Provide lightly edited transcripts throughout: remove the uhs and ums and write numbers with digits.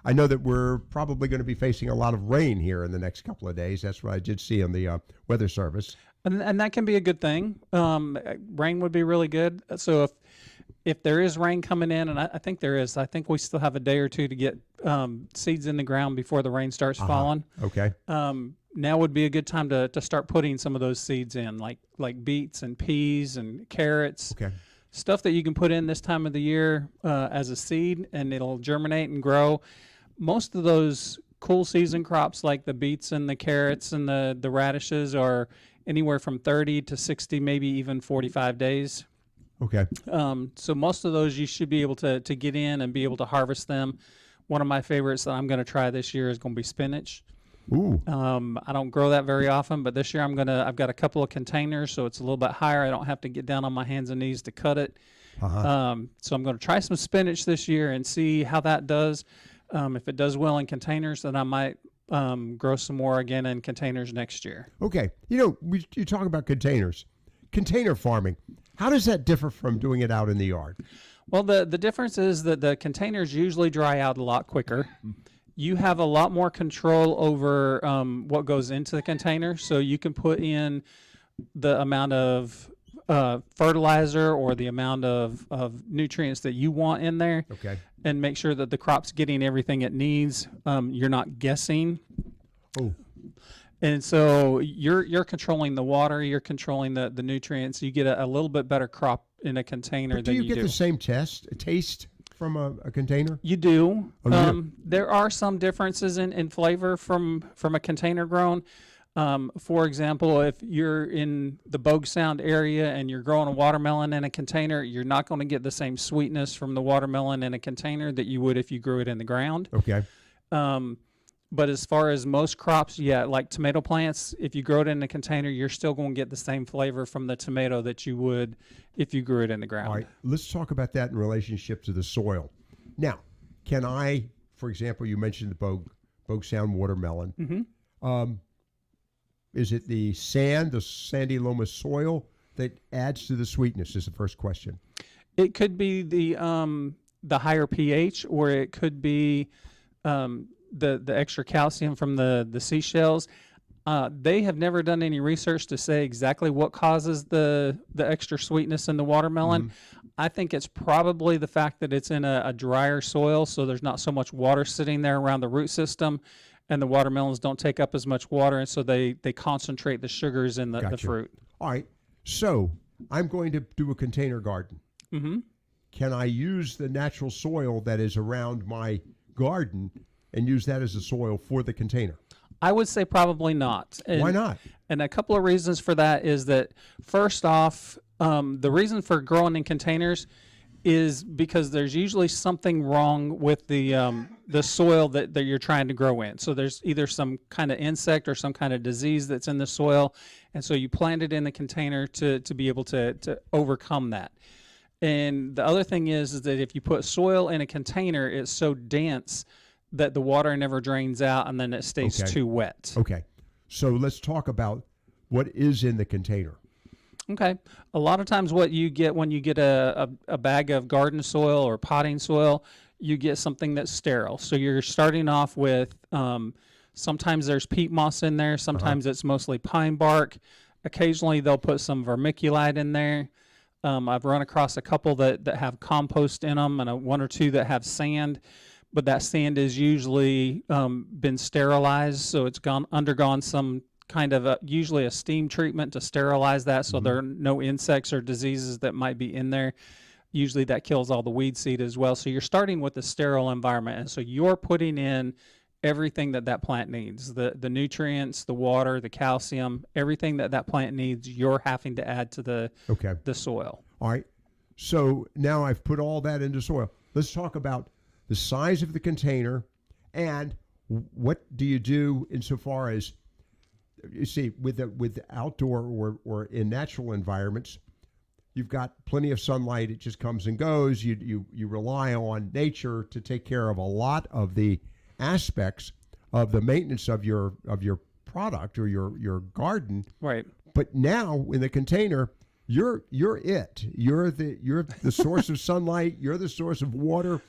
I know that we're probably going to be facing a lot of rain here in the next couple of days. That's what I did see on the weather service. And that can be a good thing. Rain would be really good. So if there is rain coming in, and I think there is, I think we still have a day or two to get seeds in the ground before the rain starts falling. Okay. Now would be a good time to start putting some of those seeds in, like beets and peas and carrots. Okay. Stuff that you can put in this time of the year as a seed, and it'll germinate and grow. Most of those cool season crops like the beets and the carrots and the radishes are anywhere from 30 to 60, maybe even 45 days. Okay. So most of those you should be able to get in and be able to harvest them. One of my favorites that I'm going to try this year is going to be spinach. Ooh. I don't grow that very often, but this year I've got a couple of containers, so it's a little bit higher. I don't have to get down on my hands and knees to cut it. So I'm going to try some spinach this year and see how that does. If it does well in containers, then I might grow some more again in containers next year. Okay. You talk about containers, container farming. How does that differ from doing it out in the yard? Well, the difference is that the containers usually dry out a lot quicker. You have a lot more control over what goes into the container, so you can put in the amount of fertilizer or the amount of nutrients that you want in there. Okay. And make sure that the crop's getting everything it needs. You're not guessing. Oh. And so you're controlling the water, you're controlling the nutrients. You get a little bit better crop in a container But than you do. Do you get the same taste from a container? You do. Oh, you do? There are some differences in flavor from a container grown. For example, if you're in the Bogue Sound area and you're growing a watermelon in a container, you're not going to get the same sweetness from the watermelon in a container that you would if you grew it in the ground. Okay. But as far as most crops, yeah, like tomato plants, if you grow it in a container, you're still going to get the same flavor from the tomato that you would if you grew it in the ground. All right. Let's talk about that in relationship to the soil. Now, can I, for example, you mentioned the Bogue Sound watermelon. Mm-hmm. Is it the sandy loamy soil that adds to the sweetness is the first question. It could be the higher pH, or it could be the extra calcium from the seashells. They have never done any research to say exactly what causes the extra sweetness in the watermelon. Mm-hmm. I think it's probably the fact that it's in a drier soil, so there's not so much water sitting there around the root system, and the watermelons don't take up as much water, and so they concentrate the sugars in the fruit. All right. So I'm going to do a container garden. Mm-hmm. Can I use the natural soil that is around my garden and use that as a soil for the container? I would say probably not. Why not? And a couple of reasons for that is that, first off, the reason for growing in containers is because there's usually something wrong with the soil that you're trying to grow in. So there's either some kind of insect or some kind of disease that's in the soil, and so you plant it in the container to be able to overcome that. And the other thing is that if you put soil in a container, it's so dense that the water never drains out, and then it stays too wet. Okay. So let's talk about what is in the container. Okay. A lot of times what you get when you get a bag of garden soil or potting soil, you get something that's sterile. So you're starting off with, sometimes there's peat moss in there. Sometimes it's mostly pine bark. Occasionally they'll put some vermiculite in there. I've run across a couple that have compost in them, and one or two that have sand. But that sand is usually been sterilized, so it's undergone some kind of usually a steam treatment to sterilize that, so there are no insects or diseases that might be in there. Usually that kills all the weed seed as well. So you're starting with a sterile environment, and so you're putting in everything that plant needs, the nutrients, the water, the calcium, everything that plant needs, you're having to add to the soil. All right. So now I've put all that into soil. Let's talk about the size of the container, and what do you do insofar as, you see, with outdoor or in natural environments, you've got plenty of sunlight. It just comes and goes. You rely on nature to take care of a lot of the aspects of the maintenance of your product or your garden. Right. But now in the container, you're it. You're the source of sunlight. You're the source of water.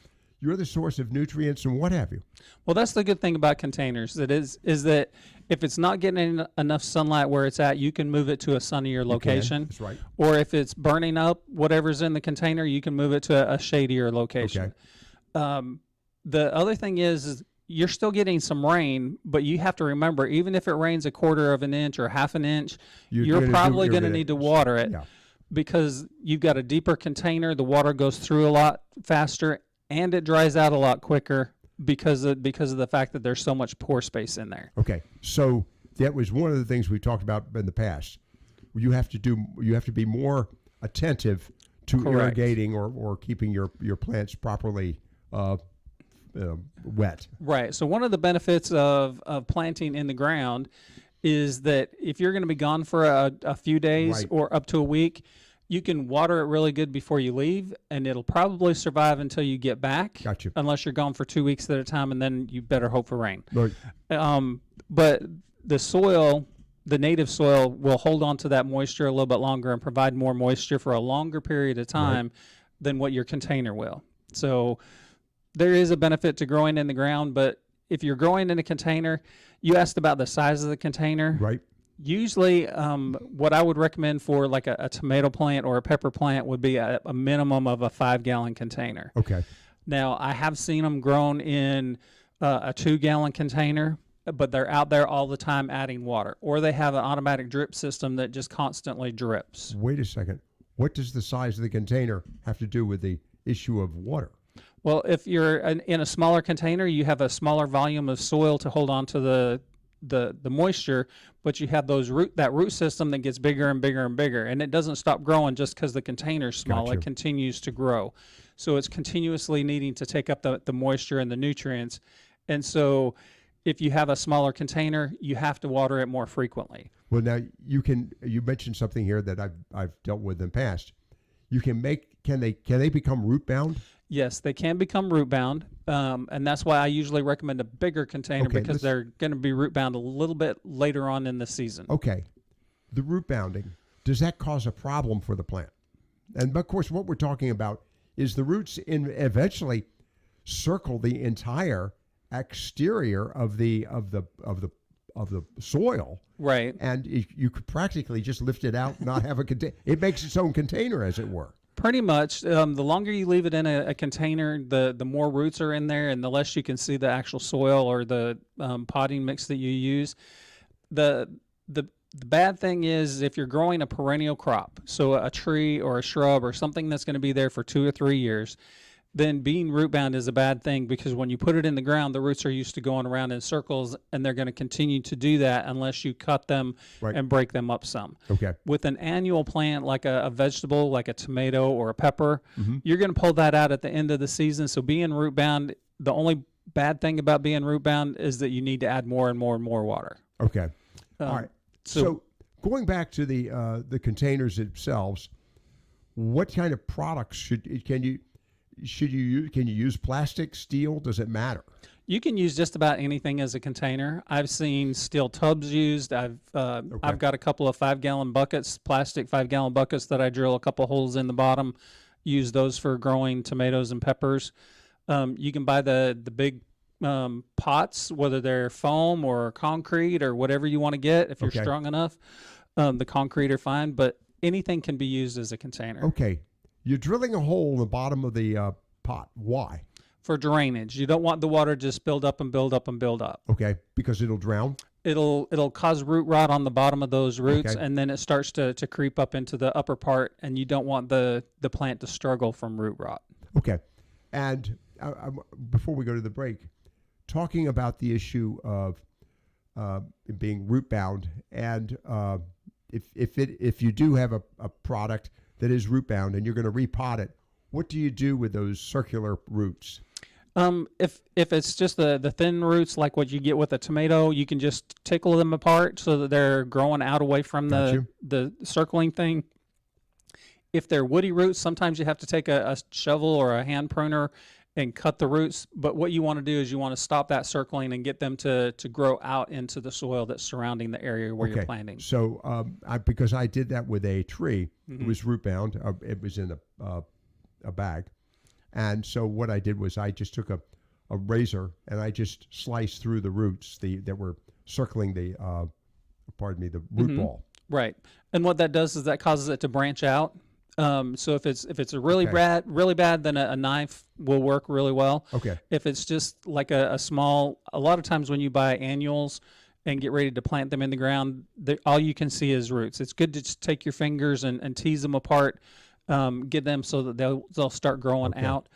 you're the source of nutrients and what have you. Well, that's the good thing about containers. It is that if it's not getting enough sunlight where it's at, you can move it to a sunnier location. That's right. Or if it's burning up whatever's in the container, you can move it to a shadier location. The other thing is you're still getting some rain, but you have to remember, even if it rains a quarter of an inch or half an inch, you're probably going to need to water it because you've got a deeper container. The water goes through a lot faster and it dries out a lot quicker because of the fact that there's so much pore space in there. Okay, so that was one of the things we talked about in the past. You have to be more attentive to irrigating or keeping your plants properly wet. Right. So one of the benefits of planting in the ground is that if you're going to be gone for a few days or up to a week, you can water it really good before you leave, and it'll probably survive until you get back. Gotcha. Unless you're gone for 2 weeks at a time, and then you better hope for rain. Right. But the soil, the native soil, will hold on to that moisture a little bit longer and provide more moisture for a longer period of time than what your container will. So there is a benefit to growing in the ground, but if you're growing in a container, you asked about the size of the container. Right. Usually, what I would recommend for like a tomato plant or a pepper plant would be a minimum of a 5-gallon container. Okay. Now, I have seen them grown in a 2-gallon container, but they're out there all the time adding water, or they have an automatic drip system that just constantly drips. Wait a second. What does the size of the container have to do with the issue of water? Well, if you're in a smaller container, you have a smaller volume of soil to hold on to the moisture, but you have that root system that gets bigger and bigger and bigger, and it doesn't stop growing just because the container's small. Gotcha. It continues to grow. So it's continuously needing to take up the moisture and the nutrients. And so if you have a smaller container, you have to water it more frequently. Well, now you mentioned something here that I've dealt with in the past. Can they become root bound? Yes, they can become root bound, and that's why I usually recommend a bigger container because they're going to be root bound a little bit later on in the season. Okay. The root bounding, does that cause a problem for the plant? And of course, what we're talking about is the roots eventually circle the entire exterior of the soil. Right. And you could practically just lift it out, not have a container. It makes its own container, as it were. Pretty much. The longer you leave it in a container, the more roots are in there, and the less you can see the actual soil or the potting mix that you use. The bad thing is if you're growing a perennial crop, so a tree or a shrub or something that's going to be there for 2 or 3 years, then being root bound is a bad thing because when you put it in the ground, the roots are used to going around in circles, and they're going to continue to do that unless you cut them and break them up some. Okay. With an annual plant like a vegetable, like a tomato or a pepper, you're going to pull that out at the end of the season. So being root bound, the only bad thing about being root bound is that you need to add more and more and more water. Okay. All right. So going back to the containers themselves, what kind of products can you use plastic, steel? Does it matter? You can use just about anything as a container. I've seen steel tubs used. I've got a couple of 5-gallon buckets, plastic 5-gallon buckets that I drill a couple holes in the bottom. Use those for growing tomatoes and peppers. You can buy the big pots, whether they're foam or concrete or whatever you want to get. If you're strong enough, the concrete are fine, but anything can be used as a container. Okay. You're drilling a hole in the bottom of the pot. Why? For drainage. You don't want the water to just build up and build up and build up. Okay, because it'll drown? It'll cause root rot on the bottom of those roots, and then it starts to creep up into the upper part, and you don't want the plant to struggle from root rot. Okay. And before we go to the break, talking about the issue of being root bound, and if you do have a product that is root bound and you're going to repot it, what do you do with those circular roots? If it's just the thin roots like what you get with a tomato, you can just tickle them apart so that they're growing out away from the circling thing. If they're woody roots, sometimes you have to take a shovel or a hand pruner and cut the roots. But what you want to do is you want to stop that circling and get them to grow out into the soil that's surrounding the area where you're planting. So because I did that with a tree, it was root bound. It was in a bag. And so what I did was I just took a razor and I just sliced through the roots that were circling the the root ball. Right. And what that does is that causes it to branch out. So if it's a really Okay. bad, then a knife will work really well. Okay. If it's just like a small, a lot of times when you buy annuals and get ready to plant them in the ground, all you can see is roots. It's good to just take your fingers and tease them apart, get them so that they'll start growing Okay. out.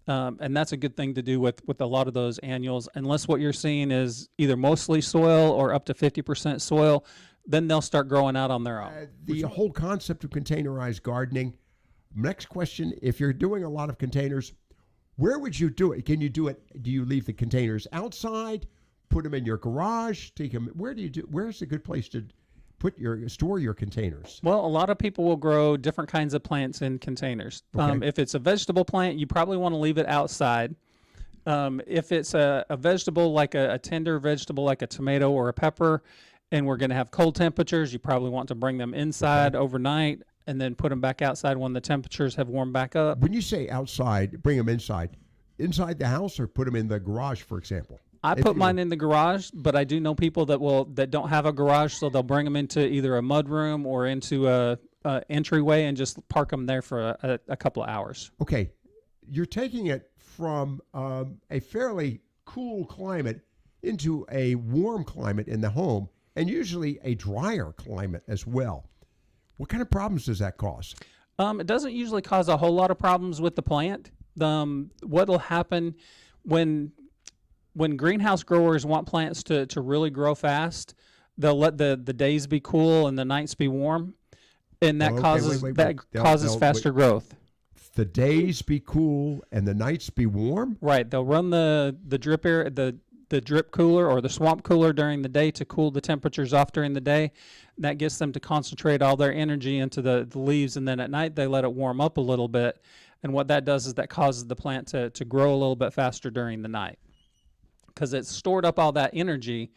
And that's a good thing to do with a lot of those annuals, unless what you're seeing is either mostly soil or up to 50% soil, then they'll start growing out on their own. The whole concept of containerized gardening. Next question: if you're doing a lot of containers, where would you do it? Can you do it? Do you leave the containers outside? Put them in your garage? Take them. Where do you do? Where's a good place to store your containers? Well, a lot of people will grow different kinds of plants in containers. Okay. If it's a vegetable plant, you probably want to leave it outside. If it's a vegetable, like a tender vegetable like a tomato or a pepper, and we're going to have cold temperatures, you probably want to bring them inside overnight and then put them back outside when the temperatures have warmed back up. When you say outside, bring them inside the house, or put them in the garage, for example. I put mine in the garage, but I do know people that don't have a garage, so they'll bring them into either a mud room or into a entryway and just park them there for a couple of hours. Okay, you're taking it from a fairly cool climate into a warm climate in the home, and usually a drier climate as well. What kind of problems does that cause? It doesn't usually cause a whole lot of problems with the plant. What'll happen when greenhouse growers want plants to really grow fast, they'll let the days be cool and the nights be warm, and that causes faster growth. The days be cool and the nights be warm? Right. They'll run the drip air, the drip cooler or the swamp cooler during the day to cool the temperatures off during the day. That gets them to concentrate all their energy into the leaves, and then at night they let it warm up a little bit. And what that does is that causes the plant to grow a little bit faster during the night, because it's stored up all that energy,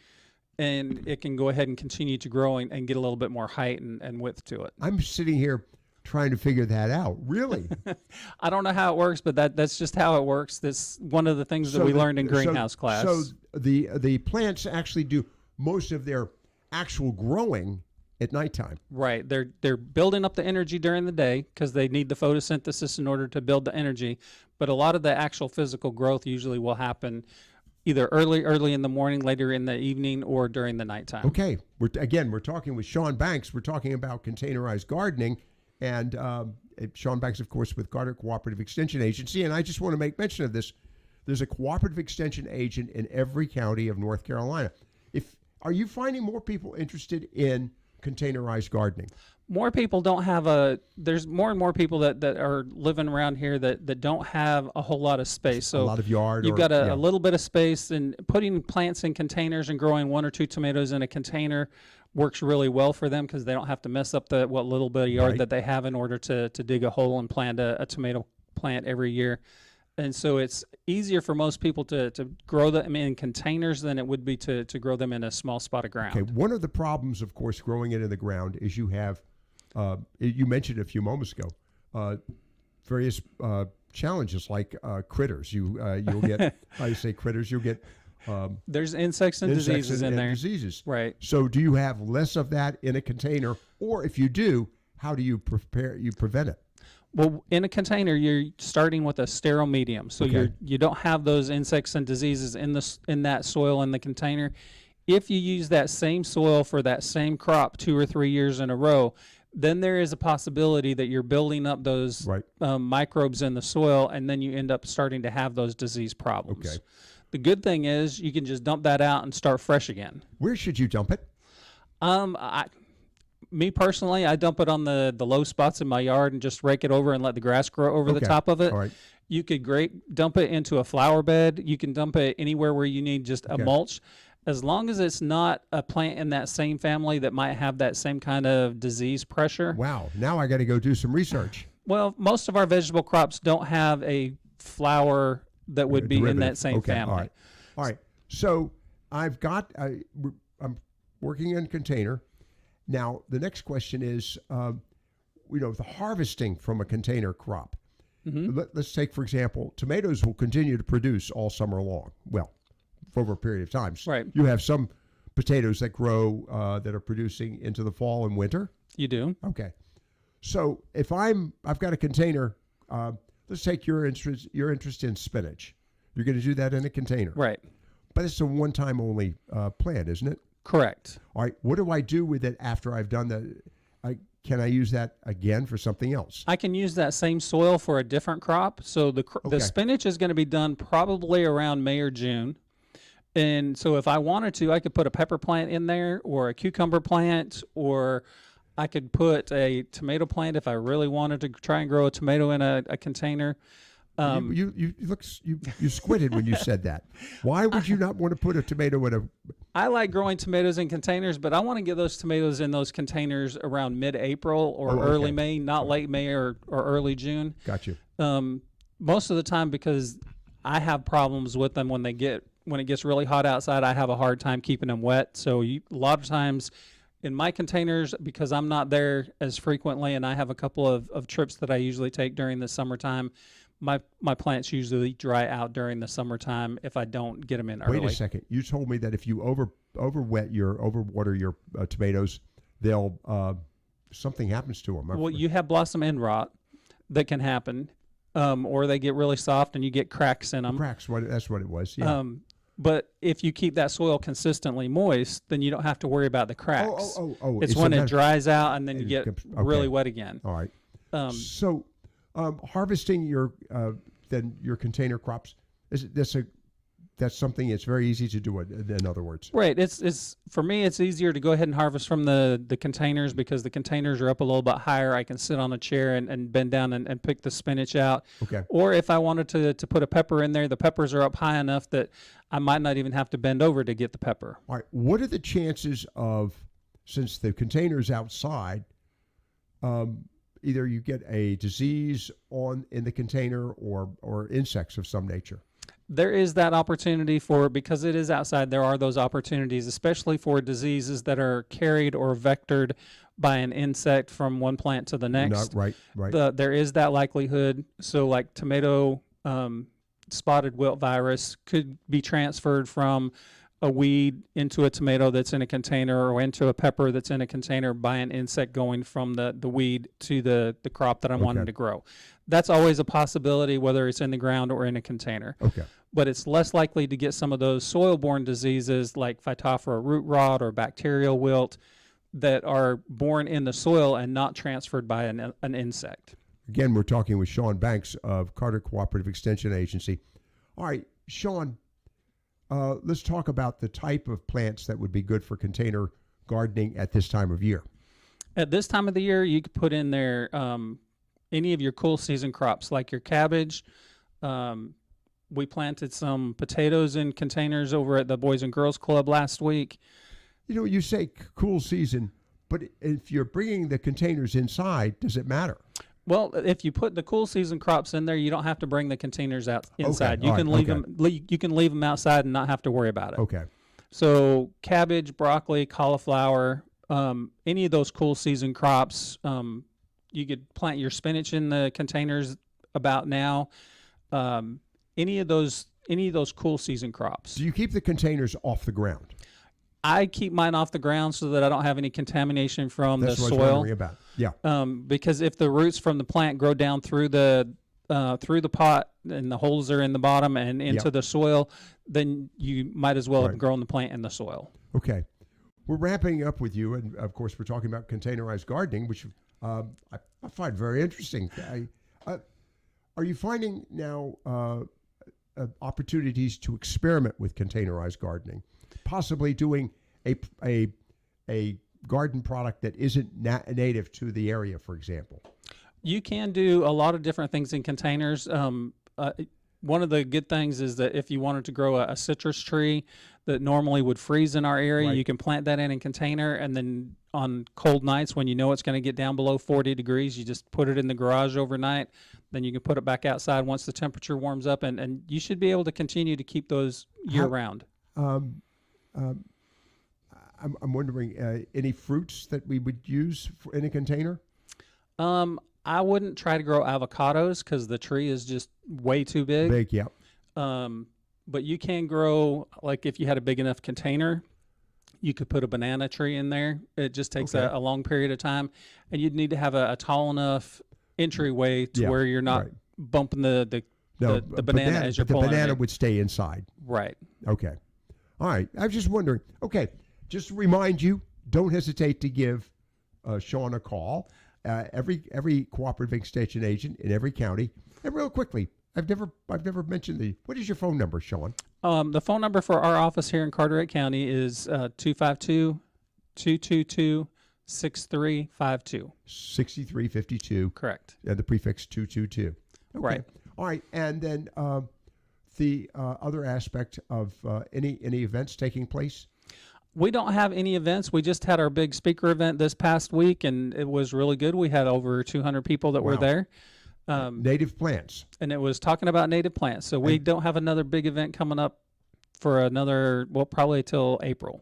and it can go ahead and continue to grow and get a little bit more height and width to it. I'm sitting here trying to figure that out. Really? I don't know how it works, but that's just how it works. That's one of the things that we learned in greenhouse class. So the plants actually do most of their actual growing at nighttime. Right. They're building up the energy during the day because they need the photosynthesis in order to build the energy. But a lot of the actual physical growth usually will happen either early in the morning, later in the evening, or during the nighttime. Okay. We're talking with Shawn Banks. We're talking about containerized gardening. And Shawn Banks, of course, with Carter Cooperative Extension Agency. And I just want to make mention of this. There's a cooperative extension agent in every county of North Carolina. Are you finding more people interested in containerized gardening? More people don't have there's more and more people that are living around here that don't have a whole lot of space. So a lot of yard. You've got a little bit of space, and putting plants in containers and growing 1 or 2 tomatoes in a container works really well for them, because they don't have to mess up what little bit of yard that they have in order to dig a hole and plant a tomato plant every year. And so it's easier for most people to grow them in containers than it would be to grow them in a small spot of ground. Okay, one of the problems, of course, growing it in the ground is you have, you mentioned a few moments ago, various challenges like critters. You'll get, how you say critters, you'll get... There's insects and diseases in there. Diseases. Right. So do you have less of that in a container? Or if you do, how do you prevent it? Well, in a container, you're starting with a sterile medium, so you don't have those insects and diseases in that soil in the container. If you use that same soil for that same crop 2 or 3 years in a row, then there is a possibility that you're building up those microbes in the soil, and then you end up starting to have those disease problems. Okay. The good thing is you can just dump that out and start fresh again. Where should you dump it? Me personally, I dump it on the low spots in my yard and just rake it over and let the grass grow over the top of it. All right. You could dump it into a flower bed. You can dump it anywhere where you need just a mulch, as long as it's not a plant in that same family that might have that same kind of disease pressure. Wow. Now I got to go do some research. Well, most of our vegetable crops don't have a flower that would be in that same family. All right. So I've got, I'm working in container. Now, the next question is, the harvesting from a container crop. Let's take, for example, tomatoes will continue to produce all summer long. Well, for over a period of time. Right. You have some potatoes that grow that are producing into the fall and winter. You do. Okay. So if I've got a container, let's take your interest in spinach. You're going to do that in a container. Right. But it's a one-time only plant, isn't it? Correct. All right. What do I do with it after I've done can I use that again for something else? I can use that same soil for a different crop. So the spinach is going to be done probably around May or June. And so if I wanted to, I could put a pepper plant in there or a cucumber plant, or I could put a tomato plant if I really wanted to try and grow a tomato in a container. You squinted when you said that. Why would you not want to put a tomato in a? I like growing tomatoes in containers, but I want to get those tomatoes in those containers around mid-April or early May, not late May or early June. Got you. Most of the time, because I have problems with them when it gets really hot outside. I have a hard time keeping them wet. So a lot of times in my containers, because I'm not there as frequently, and I have a couple of trips that I usually take during the summertime, my plants usually dry out during the summertime if I don't get them in early. Wait a second. You told me that if you overwater your tomatoes, they'll something happens to them. Well, you have blossom end rot that can happen, or they get really soft and you get cracks in them. Cracks. That's what it was. Yeah. But if you keep that soil consistently moist, then you don't have to worry about the cracks. It's when it dries out and then you get really wet again. All right. Harvesting your container crops, that's something it's very easy to do. In other words, right? It's for me, it's easier to go ahead and harvest from the containers because the containers are up a little bit higher. I can sit on a chair and bend down and pick the spinach out. Okay. Or if I wanted to put a pepper in there, the peppers are up high enough that I might not even have to bend over to get the pepper. All right. What are the chances of, since the container's outside, either you get a disease in the container or insects of some nature? There is that opportunity because it is outside, there are those opportunities, especially for diseases that are carried or vectored by an insect from one plant to the next. Right. There is that likelihood. So like tomato spotted wilt virus could be transferred from a weed into a tomato that's in a container or into a pepper that's in a container by an insect going from the weed to the crop that I'm wanting to grow. That's always a possibility, whether it's in the ground or in a container. Okay. But it's less likely to get some of those soil-borne diseases like Phytophthora root rot or bacterial wilt that are born in the soil and not transferred by an insect. Again, we're talking with Shawn Banks of Carter Cooperative Extension Agency. All right, Shawn, let's talk about the type of plants that would be good for container gardening at this time of year. At this time of the year, you could put in there any of your cool season crops like your cabbage. We planted some potatoes in containers over at the Boys and Girls Club last week. You know, you say cool season, but if you're bringing the containers inside, does it matter? Well, if you put the cool season crops in there, you don't have to bring the containers out inside. Okay. You can leave them. You can leave them outside and not have to worry about it. Okay. So cabbage, broccoli, cauliflower, any of those cool season crops. You could plant your spinach in the containers about now. Any of those cool season crops. Do you keep the containers off the ground? I keep mine off the ground so that I don't have any contamination from the soil. That's what I was wondering about. Yeah. Because if the roots from the plant grow down through the pot and the holes are in the bottom and into the soil, then you might as well have grown the plant in the soil. Okay. We're wrapping up with you, and of course we're talking about containerized gardening, which I find very interesting. Are you finding now opportunities to experiment with containerized gardening? Possibly doing a garden product that isn't native to the area, for example. You can do a lot of different things in containers. One of the good things is that if you wanted to grow a citrus tree that normally would freeze in our area, you can plant that in a container, and then on cold nights when you know it's going to get down below 40 degrees, you just put it in the garage overnight. Then you can put it back outside once the temperature warms up, and you should be able to continue to keep those year-round. I'm wondering, any fruits that we would use in a container? I wouldn't try to grow avocados because the tree is just way too big. Big, yeah. But you can grow, like if you had a big enough container, you could put a banana tree in there. It just takes Okay. a long period of time, and you'd need to have a tall enough entryway to Yeah, where you're not right. bumping the No, banana as you're but the pulling it banana in. would stay inside. Right. Okay. All right. I was just wondering. Okay. Just to remind you, don't hesitate to give Shawn a call. Every cooperative extension agent in every county. And real quickly, I've never mentioned what is your phone number, Shawn? The phone number for our office here in Carteret County is 252-222-6352. 6352. Correct. And the prefix 222. Okay. Right. All right. And then the other aspect of any events taking place. We don't have any events. We just had our big speaker event this past week, and it was really good. We had over 200 people that were Wow. there. Native plants. And it was talking about native plants. So we don't have another big event coming up for another, well, probably till April.